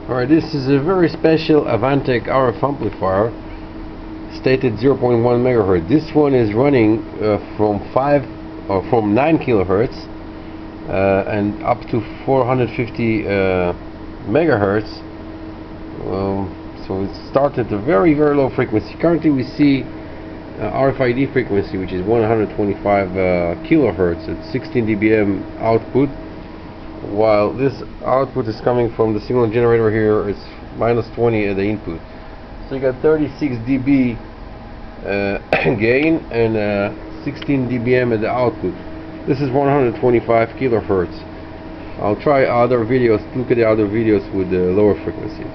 Alright, this is a very special Patentix RF amplifier, stated 0.1 megahertz. This one is running from 9 kilohertz and up to 450 megahertz. So it started at a very low frequency. Currently we see RFID frequency, which is 125 kilohertz at 16 dBm output, while this output is coming from the signal generator here. It's minus 20 at the input. So you got 36 dB gain and 16 dBm at the output. This is 125 kilohertz. I'll try other videos, look at the other videos with the lower frequencies.